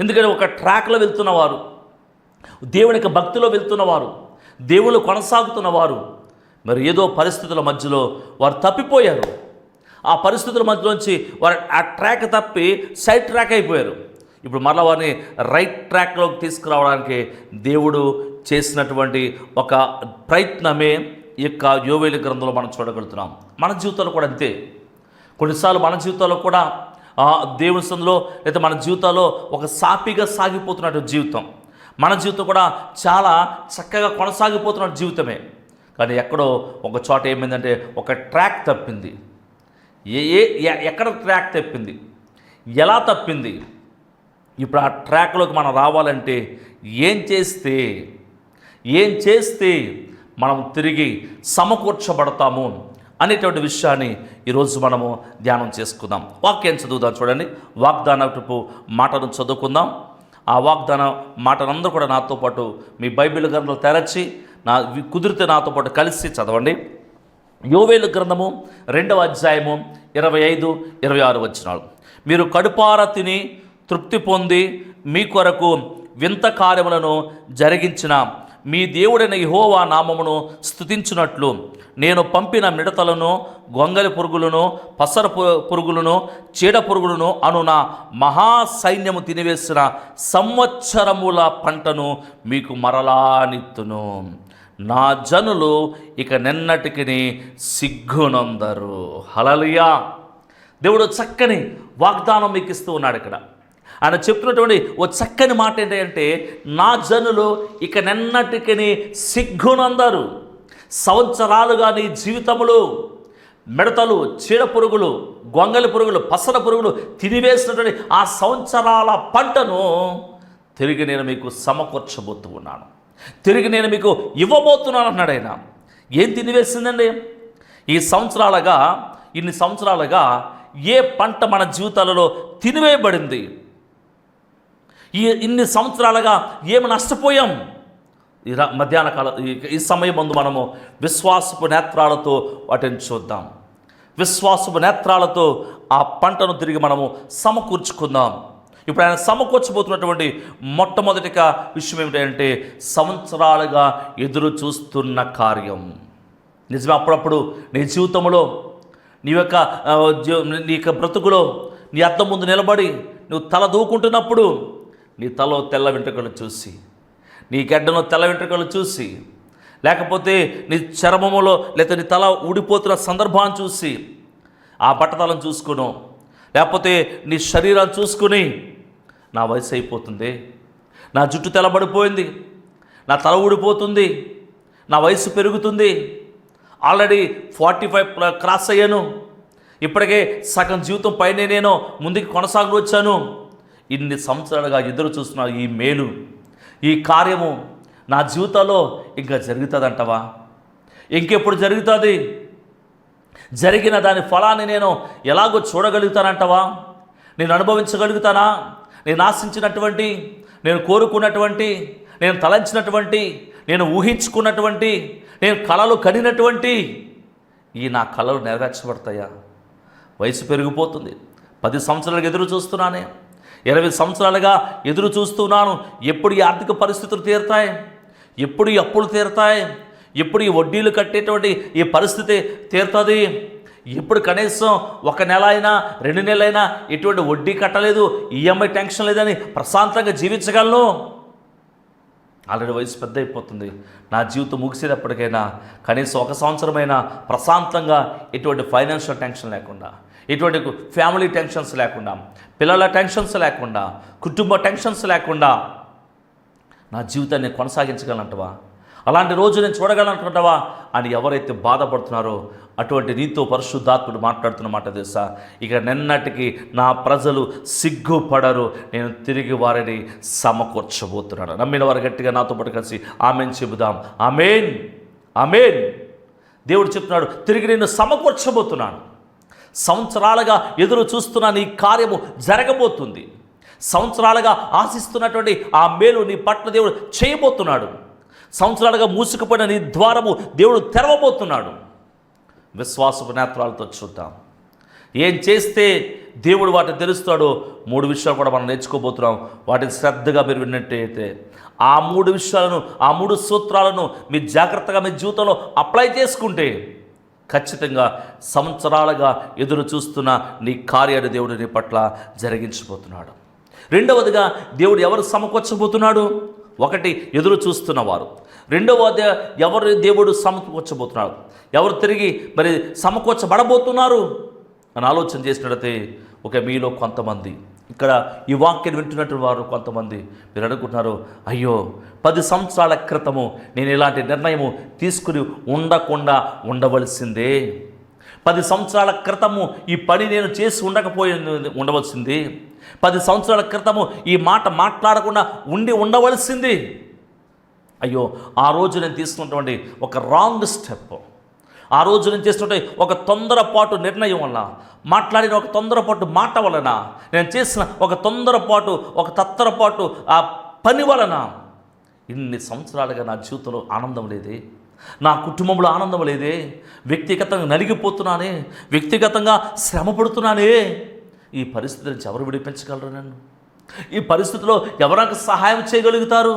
ఎందుకంటే ఒక ట్రాక్లో వెళ్తున్నవారు, దేవునికి భక్తిలో వెళ్తున్నవారు, దేవుళ్ళు కొనసాగుతున్నవారు మరి ఏదో పరిస్థితుల మధ్యలో వారు తప్పిపోయారు. ఆ పరిస్థితుల మధ్యలోంచి వారు ఆ ట్రాక్ తప్పి సైడ్ ట్రాక్ అయిపోయారు. ఇప్పుడు మరలా వారిని రైట్ ట్రాక్లోకి తీసుకురావడానికి దేవుడు చేసినటువంటి ఒక ప్రయత్నమే ఈ యొక్క యోవేలు గ్రంథంలో మనం చూడగలుగుతున్నాం. మన జీవితాల్లో కూడా అంతే. కొన్నిసార్లు మన జీవితాల్లో కూడా దేవుని సందులో లేదా మన జీవితాల్లో ఒక సాఫీగా సాగిపోతున్నటువంటి జీవితం, మన జీవితం కూడా చాలా చక్కగా కొనసాగిపోతున్న జీవితమే. కానీ ఎక్కడో ఒక చోట ఏమైందంటే ఒక ట్రాక్ తప్పింది. ఎక్కడ ట్రాక్ తప్పింది, ఎలా తప్పింది? ఇప్పుడు ఆ ట్రాక్లోకి మనం రావాలంటే ఏం చేస్తే మనం తిరిగి సమకూర్చబడతాము అనేటువంటి విషయాన్ని ఈరోజు మనము ధ్యానం చేసుకుందాం. వాక్యం చదువుదాం. చూడండి, వాగ్దానపు మాటను చదువుకుందాం. ఆ వాగ్దాన మాటలందరూ కూడా నాతో పాటు మీ బైబిల్ గ్రంథంలో తెరచి కుదిరితే నాతో పాటు కలిసి చదవండి. యోవేలు గ్రంథము 2వ అధ్యాయము 25, 26 వచనాలు. మీరు కడుపార తిని తృప్తి పొంది మీ కొరకు వింత కార్యములను జరిగించిన మీ దేవుడైన యెహోవా నామమును స్తుతించినట్లు నేను పంపిన మిడతలను, గొంగలి పురుగులను, పసర పురుగులను, చీడ పురుగులను అను నా మహాసైన్యము తినివేసిన సంవత్సరముల పంటను మీకు మరలానిత్తును. నా జనులు ఇక నెన్నటికి సిగ్గునందరు. హల్లెలూయా. దేవుడు చక్కని వాగ్దానం మీకు ఇస్తూ ఉన్నాడు. ఇక్కడ ఆయన చెప్పినటువంటి ఓ చక్కని మాట ఏంటంటే, నా జనులు ఇక నెన్నటికి సిగ్గునందరు. సంవత్సరాలుగా నీ జీవితములు మిడతలు, చీడ పురుగులు, గొంగలి పురుగులు, పసర పురుగులు తినివేసినటువంటి ఆ సంవత్సరాల పంటను తిరిగి నేను మీకు సమకూర్చబోతూ ఉన్నాను, తిరిగి నేను మీకు ఇవ్వబోతున్నాను అన్నాడు ఆయన. ఏం తినివేసిందండి? ఇన్ని సంవత్సరాలుగా ఏ పంట మన జీవితాలలో తినివేయబడింది? ఇన్ని సంవత్సరాలుగా ఏమి నష్టపోయాం? మధ్యాహ్న కాలం ఈ సమయం ముందు మనము విశ్వాసపు నేత్రాలతో వాటిని చూద్దాం. విశ్వాసపు నేత్రాలతో ఆ పంటను తిరిగి మనము సమకూర్చుకుందాం. ఇప్పుడు ఆయన సమకూర్చబోతున్నటువంటి మొట్టమొదటిగా విషయం ఏమిటంటే, సంవత్సరాలుగా ఎదురు చూస్తున్న కార్యం. నిజమే, అప్పుడప్పుడు నీ జీవితంలో నీ యొక్క బ్రతుకులో నీ అద్దం ముందు నిలబడి నువ్వు తల దూకుంటున్నప్పుడు నీ తలలో తెల్ల వెంట్రుకలు చూసి, నీ గడ్డలో తెల్ల వెంట్రుకలు చూసి, లేకపోతే నీ చర్మములో లేదా నీ తల ఊడిపోతున్న సందర్భాన్ని చూసి, ఆ బట్టతలను చూసుకును, లేకపోతే నీ శరీరాన్ని చూసుకుని నా వయసు అయిపోతుంది, నా జుట్టు తెల్లబడిపోయింది, నా తల ఊడిపోతుంది, నా వయసు పెరుగుతుంది, ఆల్రెడీ 45 క్రాస్ అయ్యాను, ఇప్పటికే సగం జీవితం పైనే నేను ముందుకు కొనసాగి వచ్చాను, ఇన్ని సంవత్సరాలుగా ఎదురు చూస్తున్న ఈ మేలు, ఈ కార్యము నా జీవితంలో ఇంకా జరుగుతుందంటవా? ఇంకెప్పుడు జరుగుతుంది? జరిగిన దాని ఫలాన్ని నేను ఎలాగో చూడగలుగుతానంటవా? నేను అనుభవించగలుగుతానా? నేను ఆశించినటువంటి, నేను కోరుకున్నటువంటి, నేను తలంచినటువంటి, నేను ఊహించుకున్నటువంటి, నేను కలలు కనినటువంటి నా కలలు నెరవేర్చబడతాయా? వయసు పెరిగిపోతుంది. 10 సంవత్సరాలుగా ఎదురు చూస్తున్నానే, 20 సంవత్సరాలుగా ఎదురు చూస్తున్నాను. ఎప్పుడు ఈ ఆర్థిక పరిస్థితులు తీరుతాయి? ఎప్పుడు ఈ అప్పులు తీరుతాయి? ఎప్పుడు ఈ వడ్డీలు కట్టేటువంటి ఈ పరిస్థితి తీరుతుంది? ఎప్పుడు కనీసం 1 నెల అయినా 2 నెలలైనా ఎటువంటి వడ్డీ కట్టలేదు, ఈఎంఐ టెన్షన్ లేదని ప్రశాంతంగా జీవించగలను? ఆల్రెడీ వయసు పెద్ద అయిపోతుంది. నా జీవితం ముగిసేటప్పటికైనా కనీసం 1 సంవత్సరమైనా ప్రశాంతంగా ఎటువంటి ఫైనాన్షియల్ టెన్షన్ లేకుండా, ఎటువంటి ఫ్యామిలీ టెన్షన్స్ లేకుండా, పిల్లల టెన్షన్స్ లేకుండా, కుటుంబ టెన్షన్స్ లేకుండా నా జీవితాన్ని కొనసాగించగలంటవా? అలాంటి రోజు నేను చూడగలనుకుంటావా అని ఎవరైతే బాధపడుతున్నారో అటువంటి నీతో పరిశుద్ధాత్ముడు మాట్లాడుతున్న మాట తెలుసా? ఇక నిన్నటికి నా ప్రజలు సిగ్గుపడరు, నేను తిరిగి వారిని సమకూర్చబోతున్నాను. నమ్మిన వారు గట్టిగా నాతో పాటు కలిసి ఆమెన్ చెబుదాం. Amen, amen. దేవుడు చెప్తున్నాడు, తిరిగి నేను సమకూర్చబోతున్నాను. సంవత్సరాలుగా ఎదురు చూస్తున్న నీ కార్యము జరగబోతుంది. సంవత్సరాలుగా ఆశిస్తున్నటువంటి ఆ మేలు నీ పట్ల దేవుడు చేయబోతున్నాడు. సంవత్సరాలుగా మూసుకుపోయిన నీ ద్వారము దేవుడు తెరవబోతున్నాడు. విశ్వాసపు నేత్రాలతో చూద్దాం. ఏం చేస్తే దేవుడు వాటిని తెలుస్తాడో 3 విషయాలు కూడా మనం నేర్చుకోబోతున్నాం. వాటిని శ్రద్ధగా మీరు విన్నట్టయితే ఆ 3 విషయాలను, ఆ 3 సూత్రాలను మీరు జాగ్రత్తగా మీ జీవితంలో అప్లై చేసుకుంటే ఖచ్చితంగా సంవత్సరాలుగా ఎదురు చూస్తున్న నీ కార్యాన్ని దేవుడు నీ పట్ల జరిగించబోతున్నాడు. రెండవదిగా దేవుడు ఎవరు సమకూర్చబోతున్నాడు? 1 ఎదురు చూస్తున్నవారు. రెండవది ఎవరు దేవుడు సమకూర్చబోతున్నాడు, ఎవరు తిరిగి మరి సమకూర్చబడబోతున్నారు అని ఆలోచన చేసినట్లయితే మీలో కొంతమంది, ఇక్కడ ఈ వాక్యం వింటున్నటువంటి వారు కొంతమంది మీరు అనుకుంటున్నారు, అయ్యో 10 సంవత్సరాల క్రితము నేను ఇలాంటి నిర్ణయము తీసుకుని ఉండవలసిందే. 10 సంవత్సరాల క్రితము ఈ పని నేను చేసి ఉండవలసింది. 10 సంవత్సరాల క్రితము ఈ మాట మాట్లాడకుండా ఉండవలసింది. అయ్యో ఆ రోజు నేను తీసుకున్నటువంటి ఒక రాంగ్ స్టెప్, ఆ రోజు నేను చేస్తుంటే ఒక తొందరపాటు నిర్ణయం వల్ల, మాట్లాడిన ఒక తొందరపాటు మాట వలన, నేను చేసిన ఒక తొందరపాటు, ఒక తత్తరపాటు ఆ పని వలన ఇన్ని సంవత్సరాలుగా నా జీవితంలో ఆనందం లేదే, నా కుటుంబంలో ఆనందం లేదే, వ్యక్తిగతంగా నలిగిపోతున్నానే, వ్యక్తిగతంగా శ్రమ పడుతున్నానే. ఈ పరిస్థితి నుంచి ఎవరు విడిపించగలరు నన్ను? ఈ పరిస్థితిలో ఎవరు నాకు సహాయం చేయగలుగుతారు?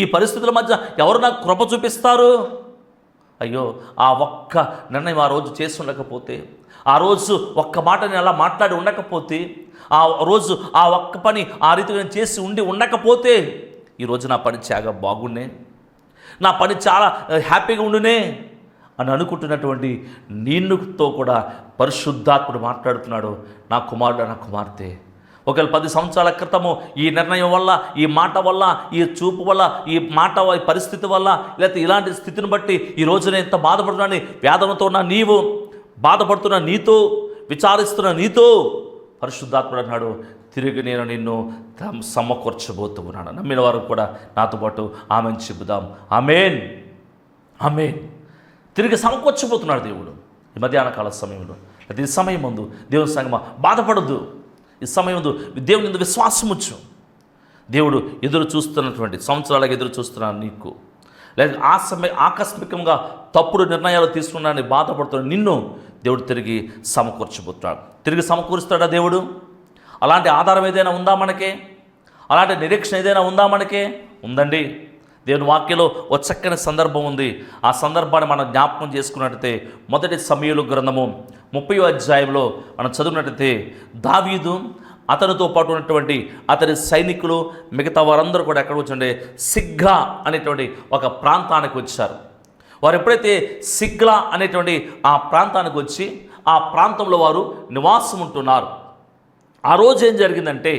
ఈ పరిస్థితుల మధ్య ఎవరు నాకు కృప చూపిస్తారు? అయ్యో ఆ ఒక్క నిర్ణయం ఆ రోజు చేసి ఉండకపోతే, ఆ రోజు ఒక్క మాట నేను అలా మాట్లాడి ఉండకపోతే, ఆ రోజు ఆ ఒక్క పని ఆ రీతిగా నేను చేసి ఉండకపోతే ఈరోజు నా పని చాలా బాగుండే, నా పని చాలా హ్యాపీగా ఉండునే అని అనుకుంటున్నటువంటి నిన్నుతో కూడా పరిశుద్ధాత్ముడు మాట్లాడుతున్నాడు. నా కుమారుడు, నా కుమార్తె, ఒకవేళ 10 సంవత్సరాల క్రితము ఈ నిర్ణయం వల్ల, ఈ మాట వల్ల, ఈ చూపు వల్ల, ఈ మాట ఈ పరిస్థితి వల్ల, లేకపోతే ఇలాంటి స్థితిని బట్టి ఈ రోజు నేను ఎంత బాధపడుతున్నాను, వేదనతో ఉన్న నీవు, బాధపడుతున్న నీతో, విచారిస్తున్న నీతో పరిశుద్ధాత్ముడు అన్నాడు, తిరిగి నేను నిన్ను సమకూర్చబోతున్నాను. నమ్మిన వారు కూడా నాతో పాటు ఆమెను చెబుదాం. ఆమేన్, ఆమేన్. తిరిగి సమకూర్చబోతున్నాడు దేవుడు. ఈ మధ్యాహ్న కాల సమయంలో, ఈ సమయం ముందు దేవుని సంగమా బాధపడద్దు. ఈ సమయం ముందు దేవుని యందు విశ్వాసం ఉంచు. దేవుడు ఎదురు చూస్తున్నటువంటి సంవత్సరాలకు ఎదురు చూస్తున్నాను నీకు, లేదా ఆకస్మికంగా తప్పుడు నిర్ణయాలు తీసుకున్నానని బాధపడుతున్న నిన్ను దేవుడు తిరిగి సమకూర్చబోతున్నాడు. తిరిగి సమకూరుస్తాడా దేవుడు? అలాంటి ఆధారం ఏదైనా ఉందా మనకే? అలాంటి నిరీక్షణ ఏదైనా ఉందా మనకే? ఉందండి. దేవుని వాక్యంలో ఒక చక్కని సందర్భం ఉంది. ఆ సందర్భాన్ని మనం జ్ఞాపకం చేసుకున్నట్టయితే 1 సమూయేలు గ్రంథము 30వ అధ్యాయంలో మనం చదివినట్టయితే, దావీదు అతనితో పాటు ఉన్నటువంటి అతని సైనికులు మిగతా వారందరూ కూడా ఎక్కడ వచ్చండి, సిగ్లా అనేటువంటి ఒక ప్రాంతానికి వచ్చారు. వారు ఎప్పుడైతే సిగ్లా అనేటువంటి ఆ ప్రాంతానికి వచ్చి ఆ ప్రాంతంలో వారు నివాసం ఉంటున్నారు. ఆ రోజు ఏం జరిగిందంటే,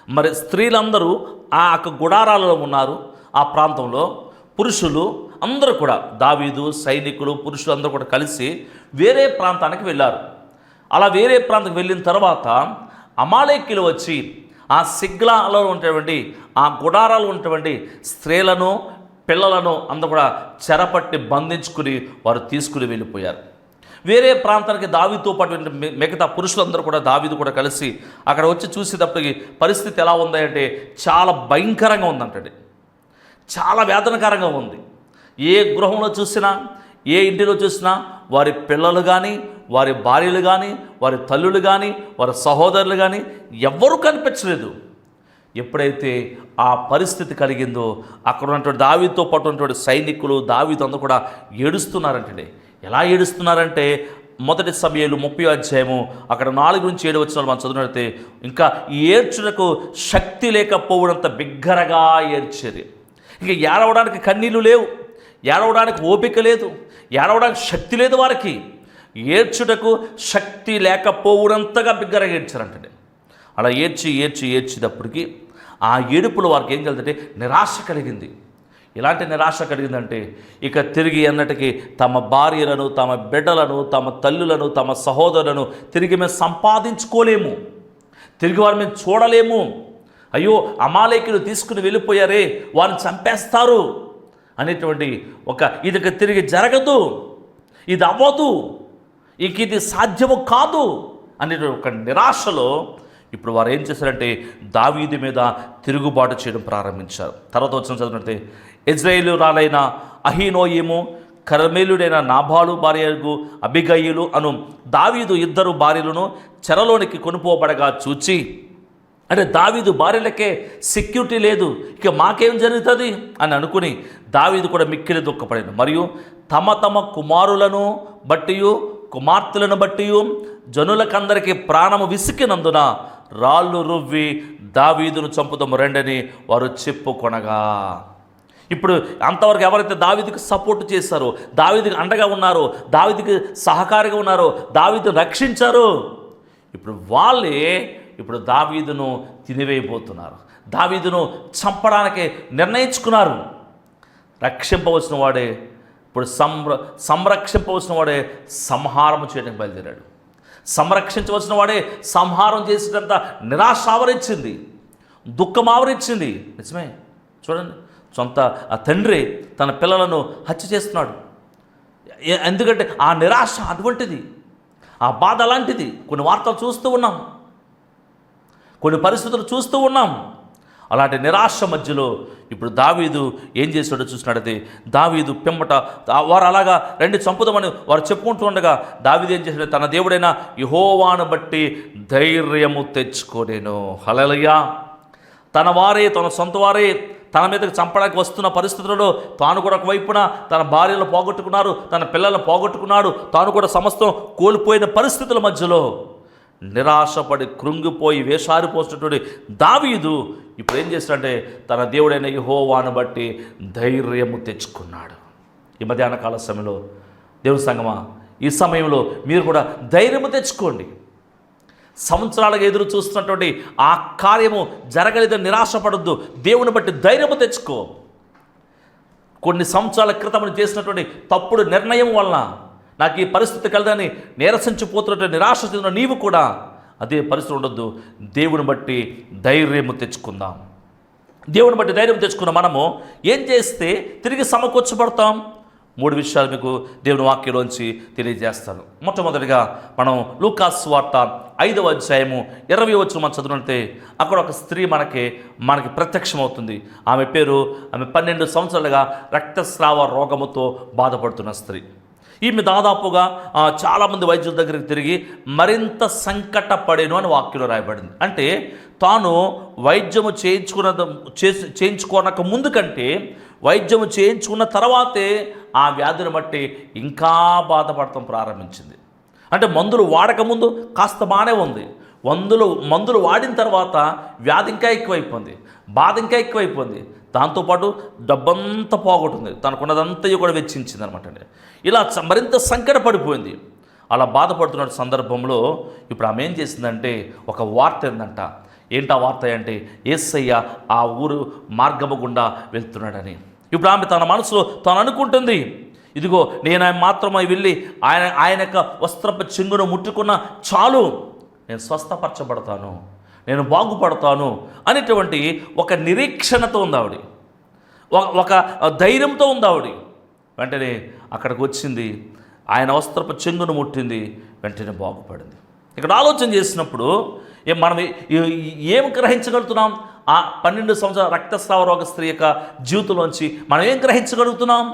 మరి స్త్రీలందరూ ఆ గుడారాలలో ఉన్నారు. ఆ ప్రాంతంలో పురుషులు అందరూ కూడా, దావీదు సైనికులు పురుషులు అందరూ కూడా కలిసి వేరే ప్రాంతానికి వెళ్ళారు. అలా వేరే ప్రాంతానికి వెళ్ళిన తర్వాత అమాలేకీయులు వచ్చి ఆ సిగ్లాలో ఉన్నటువంటి ఆ గుడారాలు ఉన్నటువంటి స్త్రీలను పిల్లలను అందరూ కూడా చెరపట్టి బంధించుకుని వారు తీసుకుని వెళ్ళిపోయారు. వేరే ప్రాంతానికి దావీదుతో పాటు మిగతా పురుషులందరూ కూడా, దావీదు కూడా కలిసి అక్కడ వచ్చి చూసేటప్పటికి పరిస్థితి ఎలా ఉందంటే చాలా భయంకరంగా ఉందంటండి. చాలా వేదనకరంగా ఉంది. ఏ గృహంలో చూసినా, ఏ ఇంటిలో చూసినా వారి పిల్లలు కానీ, వారి భార్యలు కానీ, వారి తల్లులు కానీ, వారి సహోదరులు కానీ ఎవ్వరూ కనిపించలేదు. ఎప్పుడైతే ఆ పరిస్థితి కలిగిందో అక్కడ ఉన్నటువంటి దావీదుతో పాటు ఉన్నటువంటి సైనికులు, దావీదు అందరూ కూడా ఏడుస్తున్నారంటండి. ఎలా ఏడుస్తున్నారంటే 1 సమూయేలు 30వ అధ్యాయము అక్కడ 4 నుంచి 7 వచనాలు మనం చదివినట్లయితే, ఇంకా ఏడ్చుటకు శక్తి లేకపోవడంత బిగ్గరగా ఏడ్చేది. ఇంకా ఏడవడానికి కన్నీళ్ళు లేవు, ఏడవడానికి ఓపిక లేదు, ఏడవడానికి శక్తి లేదు వారికి. ఏడ్చుటకు శక్తి లేకపోవడంతగా బిగ్గరగా ఏడ్చారంటే, అలా ఏడ్చినప్పటికీ ఆ ఏడుపులో వారికి ఏం కలిగిందంటే నిరాశ కలిగింది. ఎలాంటి నిరాశ కలిగిందంటే, ఇక తిరిగి అన్నటికీ తమ భార్యలను, తమ బిడ్డలను, తమ తల్లులను, తమ సహోదరులను తిరిగి మేము సంపాదించుకోలేము, తిరిగి వారిని మేము చూడలేము. అయ్యో అమాలేకీయులు తీసుకుని వెళ్ళిపోయారే, వారిని చంపేస్తారు అనేటువంటి ఇది తిరిగి జరగదు, ఇది అవ్వదు, ఇది సాధ్యము కాదు అనేటువంటి ఒక నిరాశలో ఇప్పుడు వారు ఏం చేశారంటే దావీదు మీద తిరుగుబాటు చేయడం ప్రారంభించారు. తర్వాత వచ్చిన చదివినట్టే, ఇజ్రాయేలు రాలైన అహీనోయము కర్మేలుడైన నాబాలు భార్యకు అబిగయిలు అను దావీదు ఇద్దరు భార్యలను చెరలోనికి కొనుపోబడగా చూచి, అంటే దావీదు భార్యలకే సెక్యూరిటీ లేదు, ఇక మాకేం జరుగుతుంది అని అనుకుని దావీదు కూడా మిక్కిలి దుఃఖపడాను. మరియు తమ తమ కుమారులను బట్టి కుమార్తెలను బట్టి జనులకందరికీ ప్రాణము విసికినందున రాళ్ళు రువ్వి దావీదును చంపుతాము రెండని వారు చెప్పుకొనగా. ఇప్పుడు అంతవరకు ఎవరైతే దావీదుకి సపోర్ట్ చేశారో, దావీదుకి అండగా ఉన్నారో, దావీదుకి సహకారిగా ఉన్నారో, దావీదును రక్షించారో, ఇప్పుడు వాళ్ళే ఇప్పుడు దావీదును తినివేయబోతున్నారు, దావీదును చంపడానికి నిర్ణయించుకున్నారు. రక్షింపవలసిన వాడే ఇప్పుడు సంరక్షింపవలసిన వాడే సంహారం చేయడానికి బయలుదేరాడు. సంరక్షించవలసిన వాడే సంహారం చేసేటంత నిరాశ ఆవరించింది, దుఃఖం ఆవరించింది. నిజమే, చూడండి, సొంత ఆ తండ్రి తన పిల్లలను హత్య చేస్తున్నాడు. ఎందుకంటే ఆ నిరాశ అటువంటిది, ఆ బాధ అలాంటిది. కొన్ని వార్తలు చూస్తూ ఉన్నాం, కొన్ని పరిస్థితులు చూస్తూ ఉన్నాం. అలాంటి నిరాశ మధ్యలో ఇప్పుడు దావీదు ఏం చేశాడో చూసినట్టయితే, దావీదు పిమ్మట వారు అలాగా రెండు చంపుదామని వారు చెప్పుకుంటూ ఉండగా దావీదు ఏం చేశాడు, తన దేవుడైన యెహోవాను బట్టి ధైర్యము తెచ్చుకోలేను. హల్లెలూయా. తన వారే, తన సొంత వారే తన మీదకి చంపడానికి వస్తున్న పరిస్థితులలో తాను కూడా ఒకవైపున తన భార్యను పోగొట్టుకున్నారు, తన పిల్లలను పోగొట్టుకున్నాడు, తాను కూడా సమస్తం కోల్పోయిన పరిస్థితుల మధ్యలో నిరాశపడి కృంగిపోయి వేషారిపోసినటువంటి దావీదు ఇప్పుడు ఏం చేస్తాడంటే తన దేవుడైన యెహోవాను బట్టి ధైర్యము తెచ్చుకున్నాడు. ఈ మధ్యాహ్న కాల సమయంలో దేవుని సంగమా, ఈ సమయంలో మీరు కూడా ధైర్యము తెచ్చుకోండి. సంవత్సరాలుగా ఎదురు చూస్తున్నటువంటి ఆ కార్యము జరగలేదని నిరాశపడద్దు, దేవుని బట్టి ధైర్యము తెచ్చుకో. కొన్ని సంవత్సరాల క్రితం చేసినటువంటి తప్పుడు నిర్ణయం వలన నాకు ఈ పరిస్థితి కలదని నీరసించిపోతున్నటువంటి నిరాశ చెందిన నీవు కూడా అదే పరిస్థితి ఉండొద్దు. దేవుని బట్టి ధైర్యము తెచ్చుకుందాం. దేవుని బట్టి ధైర్యం తెచ్చుకున్న మనము ఏం చేస్తే తిరిగి సమకూర్చబడతాం? 3 విషయాలు మీకు దేవుని వాక్యంలోంచి తెలియజేస్తాను. మొట్టమొదటిగా మనం లూకాసు సువార్త 5వ అధ్యాయము 20వ వచనం మనం చదువుకుంటే అక్కడ ఒక స్త్రీ మనకి ప్రత్యక్షమవుతుంది. ఆమె 12 సంవత్సరాలుగా రక్తస్రావ రోగముతో బాధపడుతున్న స్త్రీ. ఈమె దాదాపుగా చాలామంది వైద్యుల దగ్గరికి తిరిగి మరింత సంకటపడేను అని వాక్యంలో రాయబడింది. అంటే తాను వైద్యము చేయించుకోనక ముందు కంటే వైద్యము చేయించుకున్న తర్వాతే ఆ వ్యాధిని బట్టి ఇంకా బాధపడటం ప్రారంభించింది. అంటే మందులు వాడకముందు కాస్త బాగానే ఉంది, మందులు వాడిన తర్వాత వ్యాధి ఇంకా ఎక్కువైపోయింది, బాధ ఇంకా ఎక్కువైపోయింది, దాంతోపాటు డబ్బంతా పోగొట్టింది, తనకున్నదంతా కూడా వెచ్చించింది అనమాట. ఇలా మరింత సంకటపడిపోయింది. అలా బాధపడుతున్న సందర్భంలో ఇప్పుడు ఆమె ఏం చేసిందంటే ఒక వార్త ఏందంట. ఏంటి ఆ వార్త అంటే యేసయ్య ఆ ఊరు మార్గము గుండా వెళ్తున్నాడని. ఇప్పుడు ఆమె తన మనసులో తాను అనుకుంటుంది, ఇదిగో నేను మాత్రమే వెళ్ళి ఆయన యొక్క వస్త్రపు చెంగును ముట్టుకున్న చాలు, నేను స్వస్థపరచబడతాను, నేను బాగుపడతాను అనేటువంటి ఒక నిరీక్షణతో ఉంది ఆవిడ, ఒక ధైర్యంతో ఉంది ఆవిడ. వెంటనే అక్కడికి వచ్చింది, ఆయన వస్త్రపు చెంగును ముట్టింది, వెంటనే బాగుపడింది. ఇక్కడ ఆలోచన చేసినప్పుడు మనం ఏం గ్రహించగలుగుతున్నాం? ఆ 12 సంవత్సరాల రక్తస్రావ రోగ స్త్రీ యొక్క జీవితంలోంచి మనం ఏం గ్రహించగలుగుతున్నాం?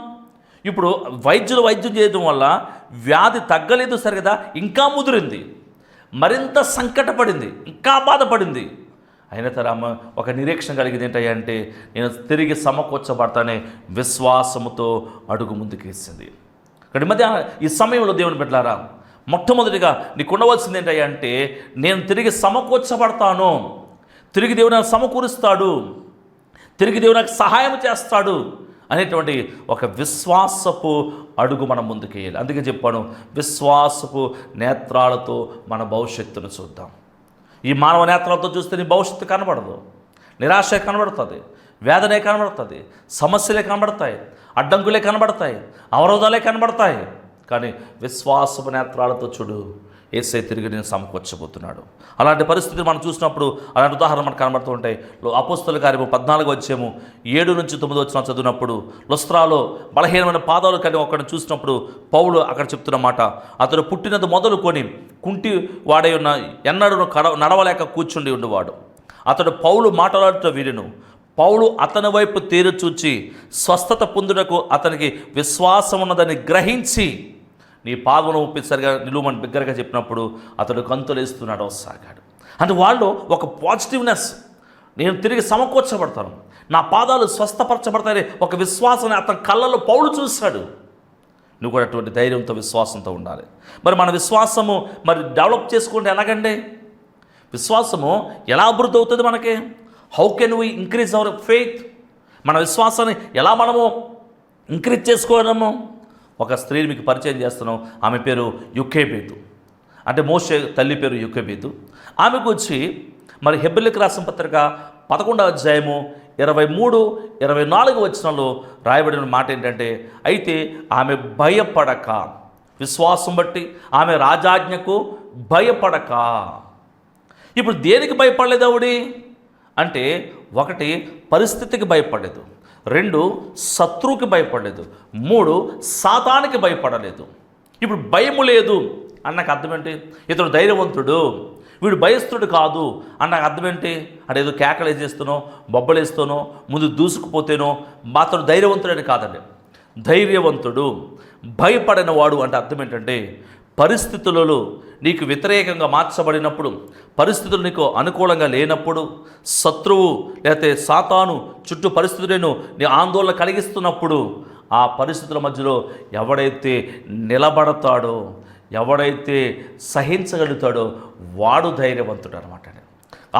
ఇప్పుడు వైద్యం చేయడం వల్ల వ్యాధి తగ్గలేదు సరిగదా, ఇంకా ముదిరింది, మరింత సంకటపడింది, ఇంకా బాధపడింది. అయినా తర ఆమె ఒక నిరీక్షణ కలిగింది. ఏంటంటే నేను తిరిగి సమకూర్చబడతానే విశ్వాసముతో అడుగు ముందుకేసింది. ఇక్కడ మధ్య ఈ సమయంలో దేవుని బిడ్డలారా, మొట్టమొదటిగా నీకు ఉండవలసింది ఏంటంటే నేను తిరిగి సమకూర్చబడతాను, తిరిగి దేవుడు నాకు సమకూరుస్తాడు, తిరిగి దేవుడు నాకు సహాయం చేస్తాడు అనేటువంటి ఒక విశ్వాసపు అడుగు మనం ముందుకేయాలి. అందుకే చెప్పాను, విశ్వాసపు నేత్రాలతో మన భవిష్యత్తును చూద్దాం. ఈ మానవ నేత్రాలతో చూస్తే నీ భవిష్యత్తు కనబడదు, నిరాశ కనబడుతుంది, వేదనే కనబడుతుంది, సమస్యలే కనబడతాయి, అడ్డంకులే కనబడతాయి, అవరోధాలే కనబడతాయి. కానీ విశ్వాసపు నేత్రాలతో చూడు, యేసయ్య తిరిగి నేను సమకూర్చబోతున్నాడు. అలాంటి పరిస్థితిని మనం చూసినప్పుడు అలాంటి ఉదాహరణ మనకు కనబడుతూ ఉంటాయి. అపోస్తలుల కార్యము 14వ అధ్యాయము 7 నుంచి 9 వచనం చదివినప్పుడు లుస్త్రాలో బలహీనమైన పాదాలు కలిగి ఒకరిని చూసినప్పుడు పౌలు అక్కడ చెప్తున్న మాట, అతడు పుట్టినది మొదలుకొని కుంటి వాడై ఉన్న ఎన్నడూ నడవలేక కూర్చుండి ఉండేవాడు. అతడు పౌలు మాట్లాడుతూ వినెను. పౌలు అతని వైపు తేరు చూచి స్వస్థత పొందుటకు అతనికి విశ్వాసం ఉన్నదని గ్రహించి నీ పాదమును ఊపి సరిగా నిలువమని బిగ్గరగా చెప్పినప్పుడు అతడు గంతులేస్తున్నాడు సాగాడు. అంటే వాళ్ళు ఒక పాజిటివ్నెస్, నేను తిరిగి సమకూర్చబడతాను, నా పాదాలు స్వస్థపరచబడతాయని ఒక విశ్వాసాన్ని అతని కళ్ళలో పౌలు చూశాడు. నువ్వు కూడా అటువంటి ధైర్యంతో విశ్వాసంతో ఉండాలి. మరి మన విశ్వాసము మరి డెవలప్ చేసుకుంటే ఎలాగండి? విశ్వాసము ఎలా అభివృద్ధి అవుతుంది మనకి? How can we increase our faith? మన విశ్వాసాన్ని ఎలా మనము ఇంక్రీజ్ చేసుకోవడము? ఒక స్త్రీని మీకు పరిచయం చేస్తున్నాం. ఆమె పేరు యోకెబెదు, అంటే మోషే తల్లి పేరు యోకెబెదు. ఆమె గురించి మరి హెబ్రీయులకు రాసిన పత్రిక 11వ అధ్యాయము 23-24 వచనంలో రాయబడిన మాట ఏంటంటే, అయితే ఆమె భయపడక, విశ్వాసం బట్టి ఆమె రాజాజ్ఞకు భయపడక. ఇప్పుడు దేనికి భయపడలేదు ఆవిడ అంటే, ఒకటి పరిస్థితికి భయపడలేదు, 2 శత్రువుకి భయపడలేదు, 3 సాతానికి భయపడలేదు. ఇప్పుడు భయము లేదు అన్నకు అర్థం ఏంటి? ఇతడు ధైర్యవంతుడు, వీడు భయస్తుడు కాదు అన్నకు అర్థం ఏంటి? అంటే ఏదో కేకలు వేసేస్తానో బొబ్బలేస్తానో ముందు దూసుకుపోతేనో అతడు ధైర్యవంతుడని కాదండి. ధైర్యవంతుడు, భయపడిన వాడు అంటే అర్థం ఏంటంటే, పరిస్థితులలో నీకు వ్యతిరేకంగా మార్చబడినప్పుడు, పరిస్థితులు నీకు అనుకూలంగా లేనప్పుడు, శత్రువు లేకపోతే సాతాను చుట్టూ పరిస్థితులను నీ ఆందోళన కలిగిస్తున్నప్పుడు, ఆ పరిస్థితుల మధ్యలో ఎవడైతే నిలబడతాడో, ఎవడైతే సహించగలుగుతాడో వాడు ధైర్యవంతుడు అనమాట.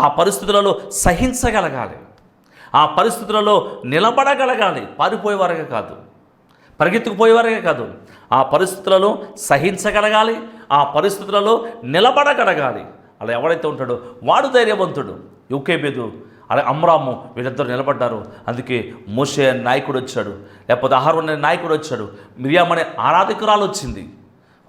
ఆ పరిస్థితులలో సహించగలగాలి, ఆ పరిస్థితులలో నిలబడగలగాలి. పారిపోయేవారుగా కాదు, పరిగెత్తుకుపోయేవారుగా కాదు, ఆ పరిస్థితులలో సహించగలగాలి, ఆ పరిస్థితులలో నిలబడగలగాలి. అలా ఎవడైతే ఉంటాడో వాడు ధైర్యవంతుడు. యోకెబెదు అలా అమ్రాము వీళ్ళిద్దరు నిలబడ్డారు. అందుకే మోషే అనే నాయకుడు వచ్చాడు, లేకపోతే అహరోను అనే నాయకుడు వచ్చాడు, మిరియాము అనే ఆరాధకురాలు వచ్చింది.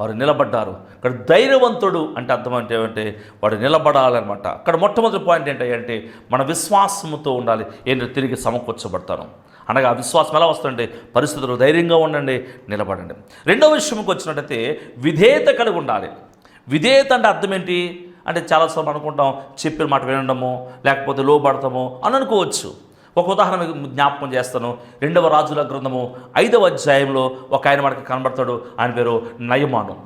వారు నిలబడ్డారు. ఇక్కడ ధైర్యవంతుడు అంటే అర్థం అంటే వాడు నిలబడాలన్నమాట. అక్కడ మొట్టమొదటి పాయింట్ ఏంటంటే మన విశ్వాసముతో ఉండాలి. ఏంటంటే తిరిగి సమకూర్చబడతాను అనగా విశ్వాసం ఎలా వస్తుందంటే, పరిస్థితులు ధైర్యంగా ఉండండి, నిలబడండి. రెండవ విషయంకి వచ్చినట్టయితే విధేయత కలిగి ఉండాలి. విధేయత అంటే అర్థం ఏంటి అంటే, చాలాసార్లు అనుకుంటాం చెప్పిన మాట వినడము లేకపోతే లోబడతాము అని అనుకోవచ్చు. ఒక ఉదాహరణ జ్ఞాపకం చేస్తాను. 2వ రాజుల గ్రంథము 5వ అధ్యాయంలో ఒక ఆయన మనకి కనబడతాడు. ఆయన పేరు నయమాను,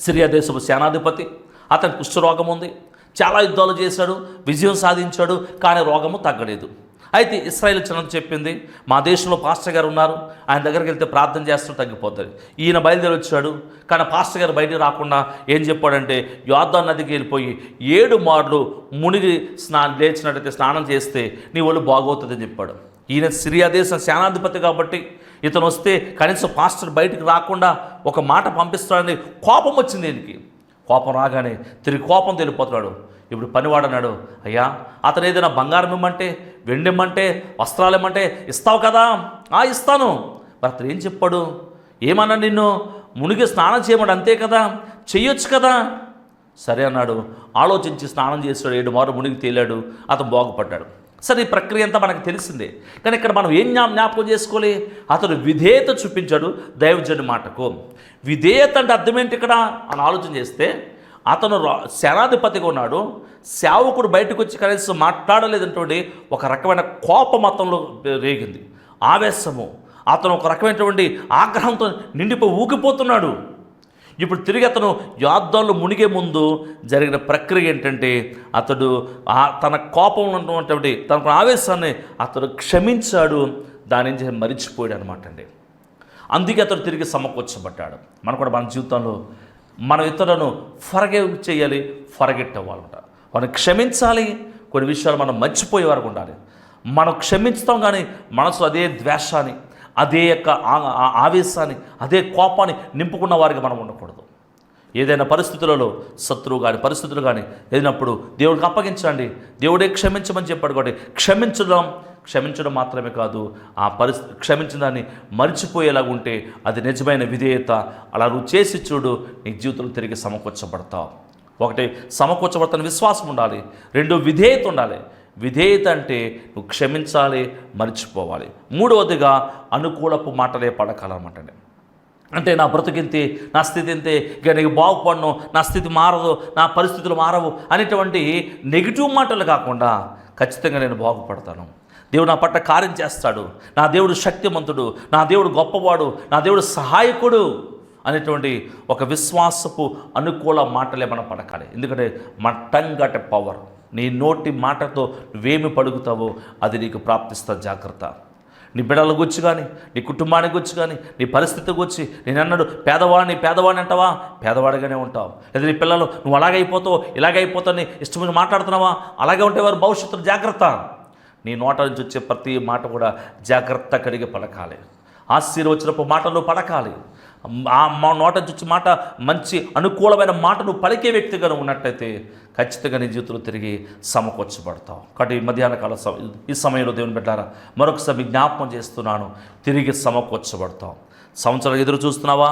సిరియా దేశపు సేనాధిపతి. అతనికి కుష్ఠరోగం ఉంది, చాలా యుద్ధాలు చేశాడు, విజయం సాధించాడు, కానీ రోగము తగ్గలేదు. అయితే ఇశ్రాయేలు జనం చెప్పింది, మా దేశంలో పాస్టర్ గారు ఉన్నారు, ఆయన దగ్గరికి వెళ్తే ప్రార్థన చేస్తూ తగ్గిపోతుంది. ఈయన బయలుదేరి వచ్చాడు, కానీ పాస్టర్ గారు బయటికి రాకుండా ఏం చెప్పాడంటే, యోర్దాను నదికి వెళ్ళిపోయి 7 మార్లు మునిగి లేచినట్టయితే స్నానం చేస్తే నీ ఒళ్ళు బాగవుతుందని చెప్పాడు. ఈయన సిరియా దేశం సేనాధిపతి కాబట్టి ఇతను వస్తే కనీసం పాస్టర్ బయటికి రాకుండా ఒక మాట పంపిస్తాడని కోపం వచ్చింది ఈయనకి. కోపం రాగానే తిరిగి కోపం తెలిపోతున్నాడు. ఇప్పుడు పనివాడు అన్నాడు, అయ్యా అతను ఏదైనా బంగారం ఇమ్మంటే, వెండి ఇమ్మంటే, వస్త్రాలు ఇమ్మంటే ఇస్తావు కదా? ఇస్తాను. మరి అతను ఏం చెప్పాడు? ఏమన్నా నిన్ను మునిగి స్నానం చేయమడు అంతే కదా, చెయ్యొచ్చు కదా. సరే అన్నాడు. ఆలోచించి స్నానం చేశాడు, 7 మార్లు మునిగి తేలాడు, అతను బాగుపడ్డాడు. సరే, ఈ ప్రక్రియ అంతా మనకు తెలిసిందే. కానీ ఇక్కడ మనం ఏం జ్ఞాపకం చేసుకోవాలి? అతడు విధేయత చూపించాడు దైవజనుడి మాటకు. విధేయత అంటే అర్థం ఏంటి ఇక్కడ అని ఆలోచన చేస్తే, అతను సేనాధిపతిగా ఉన్నాడు, సేవకుడు బయటకు వచ్చి కనీసం మాట్లాడలేదంటే ఒక రకమైన కోపం అతనిలో రేగింది, ఆవేశము. అతను ఒక రకమైనటువంటి ఆగ్రహంతో నిండిపోయి ఊగిపోతున్నాడు. ఇప్పుడు తిరిగి అతను యుద్ధాల్లో మునిగే ముందు జరిగిన ప్రక్రియ ఏంటంటే, అతడు తన కోపంలో ఉన్నటువంటి తన ఆవేశాన్ని అతడు క్షమించాడు, దాని నుంచి మరిచిపోయాడు అనమాట అండి. అందుకే అతడు తిరిగి సమకూర్చబడ్డాడు. మనం కూడా మన జీవితంలో మనం ఇతరులను ఫర్గివ్ చేయాలి, ఫర్గెట్ అవ్వాలంట. వారిని క్షమించాలి, కొన్ని విషయాలు మనం మర్చిపోయే వరకు ఉండాలి. మనం క్షమించుతాం, కానీ మనసులో అదే ద్వేషాన్ని, అదే యొక్క ఆవేశాన్ని, అదే కోపాన్ని నింపుకున్న వారికి మనం ఉండకూడదు. ఏదైనా పరిస్థితులలో శత్రువు కానీ పరిస్థితులు కానీ ఏదైనప్పుడు దేవుడికి అప్పగించండి. దేవుడే క్షమించమని చెప్పాడు కాబట్టి క్షమించడం మాత్రమే కాదు, ఆ క్షమించిన దాన్ని మర్చిపోయేలాగా ఉంటే అది నిజమైన విధేయత. అలా నువ్వు చేసి చూడు, నీ జీవితంలో తిరిగి సమకూర్చబడతావు. ఒకటి సమకూర్చబడతాను విశ్వాసం ఉండాలి, 2 విధేయత ఉండాలి. విధేయత అంటే నువ్వు క్షమించాలి, మర్చిపోవాలి. 3వదిగా అనుకూలపు మాటలే పడకాలన్నమాట. అంటే నా బ్రతుకింతే, నా స్థితి ఇంతే, ఇక నీకు బాగుపడను, నా స్థితి మారదు, నా పరిస్థితులు మారవు అనేటువంటి నెగిటివ్ మాటలు కాకుండా ఖచ్చితంగా నేను బాగుపడతాను, దేవుడు నా పట్ల కార్యం చేస్తాడు, నా దేవుడు శక్తిమంతుడు, నా దేవుడు గొప్పవాడు, నా దేవుడు సహాయకుడు అనేటువంటి ఒక విశ్వాసపు అనుకూల మాటలే మనం పలకాలి. ఎందుకంటే మన టంగ్ అట్ పవర్. నీ నోటి మాటతో నువ్వేమి పలుకుతావో అది నీకు ప్రాప్తిస్తుంది. జాగ్రత్త. నీ బిడ్డల గురించి కానీ, నీ కుటుంబానికి గురించి కానీ, నీ పరిస్థితి గురించి నేను అన్నాడు పేదవాడిని అంటావా, పేదవాడిగానే ఉంటావు. లేదా నీ పిల్లలు నువ్వు అలాగైపోతావు ఇలాగైపోతావు నీ ఇష్టమైన మాట్లాడుతున్నావా, అలాగే ఉంటే వారు భవిష్యత్తులో జాగ్రత్త. నీ నోట నుంచి వచ్చే ప్రతి మాట కూడా జాగ్రత్త కలిగి పలకాలి. ఆశీర్వచనపు మాటలు పలకాలి. ఆ మా నోట నుంచి వచ్చే మాట మంచి అనుకూలమైన మాట నువ్వు పలికే వ్యక్తిగా ఉన్నట్టయితే ఖచ్చితంగా నీ జీవితంలో తిరిగి సమకూర్చబడతావు. కాబట్టి మధ్యాహ్న కాల ఈ సమయంలో దేవుని బిడ్డలారా మరొకసారి జ్ఞాపకం చేస్తున్నాను, తిరిగి సమకూర్చబడతావు. సంవత్సరాలు ఎదురు చూస్తున్నావా,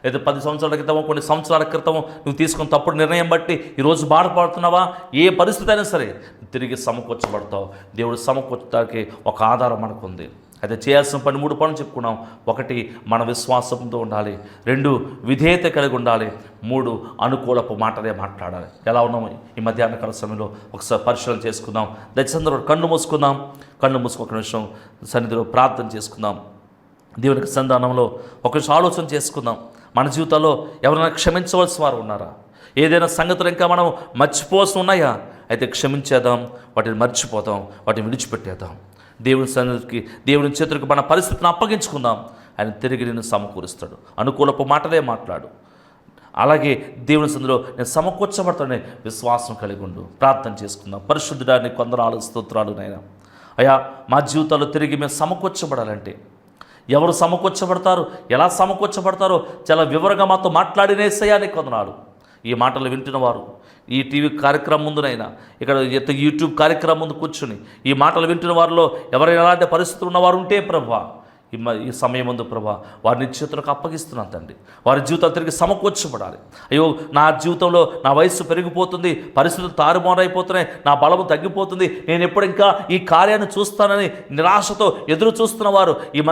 లేదా 10 సంవత్సరాల క్రితం కొన్ని సంవత్సరాల క్రితం నువ్వు తీసుకున్న తప్పుడు నిర్ణయం బట్టి ఈరోజు బాధపడుతున్నావా, ఏ పరిస్థితి అయినా సరే తిరిగి సమకూర్చబడతావు. దేవుడు సమకూర్చడానికి ఒక ఆధారం మనకుంది. అయితే చేయాల్సిన పని 3 పనులు చెప్పుకున్నాం. 1 మన విశ్వాసంతో ఉండాలి, 2 విధేయత కలిగి ఉండాలి, 3 అనుకూలపు మాటలే మాట్లాడాలి. ఎలా ఉన్నాము ఈ మధ్యాహ్న కాల సమయంలో ఒకసారి పరిశీలన చేసుకుందాం. దయచేసి కళ్ళు మూసుకుందాం. కళ్ళు మూసుకు ఒక నిమిషం సన్నిధిలో ప్రార్థన చేసుకుందాం. దేవునికి సంధానంలో ఒక నిమిషం ఆలోచన చేసుకుందాం. మన జీవితాల్లో ఎవరైనా క్షమించవలసిన వారు ఉన్నారా? ఏదైనా సంగతులు ఇంకా మనం మర్చిపోవాల్సి ఉన్నాయా? అయితే క్షమించేద్దాం, వాటిని మర్చిపోతాం, వాటిని విడిచిపెట్టేద్దాం. దేవుని సన్నిధికి, దేవుని చేతులకు మన పరిస్థితిని అప్పగించుకుందాం. ఆయన తిరిగి నేను సమకూరుస్తాడు. అనుకూలపు మాటలే మాట్లాడు. అలాగే దేవుని సన్నిధిలో నేను సమకూర్చబడతానే విశ్వాసం కలిగి ఉండు. ప్రార్థన చేసుకుందాం. పరిశుద్ధుడాన్ని కొందనాలు స్తోత్రాలు నాయనా. అయ్యా, మా జీవితాల్లో తిరిగి మేము సమకూర్చబడాలంటే ఎవరు సమకూర్చబడతారు, ఎలా సమకూర్చబడతారో చాలా వివరంగా మాతో మాట్లాడినేసయానికి కొందనాలు. ఈ మాటలు వింటున్న వారు ఈ టీవీ కార్యక్రమం ముందునైనా ఇక్కడ యూట్యూబ్ కార్యక్రమం ముందు కూర్చుని ఈ మాటలు వింటున్న వారిలో ఎవరైనా అలాంటి పరిస్థితులు ఉన్నవారు ఉంటే ప్రభా ఈ సమయం ముందు ప్రభా వారిని చేతులకు అప్పగిస్తున్నాను తండ్రి. వారి జీవితాలు తిరిగి సమకూర్చబడాలి. అయ్యో, నా జీవితంలో నా వయస్సు పెరిగిపోతుంది, పరిస్థితులు తారుమారైపోతున్నాయి, నా బలము తగ్గిపోతుంది, నేను ఎప్పుడు ఇంకా ఈ కార్యాన్ని చూస్తానని నిరాశతో ఎదురు చూస్తున్న వారు ఈ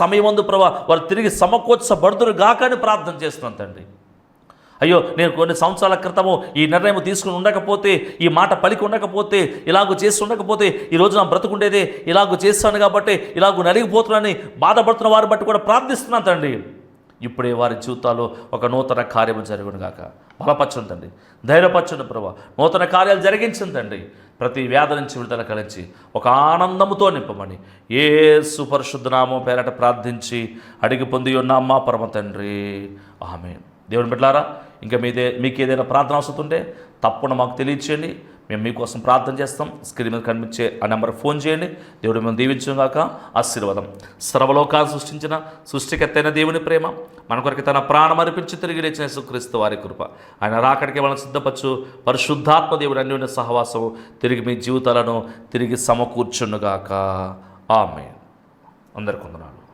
సమయం ముందు ప్రభా వారు తిరిగి సమకూర్చబడుదురు గాక అని ప్రార్థన చేస్తున్నాను తండ్రి. అయ్యో, నేను కొన్ని సంవత్సరాల క్రితము ఈ నిర్ణయం తీసుకుని ఉండకపోతే, ఈ మాట పలికి ఉండకపోతే, ఇలాగూ చేసి ఉండకపోతే ఈరోజు నా బ్రతుకుండేదే, ఇలాగూ చేస్తాను కాబట్టి ఇలాగూ నలిగిపోతున్నానని బాధపడుతున్న వారిని బట్టి కూడా ప్రార్థిస్తున్నాను తండ్రి. ఇప్పుడే వారి జీవితాల్లో ఒక నూతన కార్యము జరుగును గాక. బలపరచండి తండ్రి, ధైర్యపరచండి ప్రభా, నూతన కార్యాలు జరిగించండి తండ్రి. ప్రతి వ్యాధి నుంచి విడుదల కలిగించి ఒక ఆనందముతో నింపమని యేసు పరిశుద్ధ నామం పేరట ప్రార్థించి అడిగి పొంది ఉన్నామ్మా పరమ తండ్రి, ఆమేన్. దేవుని బిడ్డలారా, ఇంకా మీకు ఏదైనా ప్రార్థన అవసరం ఉంటే తప్పకుండా మాకు తెలియచేయండి. మేము మీకోసం ప్రార్థన చేస్తాం. స్క్రీన్ మీద కనిపించే ఆ నెంబర్ ఫోన్ చేయండి. దేవుడు మేము దీవించును గాక. ఆశీర్వాదం. సర్వలోకాలు సృష్టించిన సృష్టికర్తైన దేవుని ప్రేమ, మన కొరకు తన ప్రాణం అర్పించి తిరిగి లేచిన యేసుక్రీస్తు వారి కృప, ఆయన రాకడికి మనం సిద్ధపరచు పరిశుద్ధాత్మ దేవుడు అన్యోన్య సహవాసము తిరిగి మీ జీవితాలను తిరిగి సమకూర్చునుగాక. ఆమేన్. అందరికీ వందనాలు.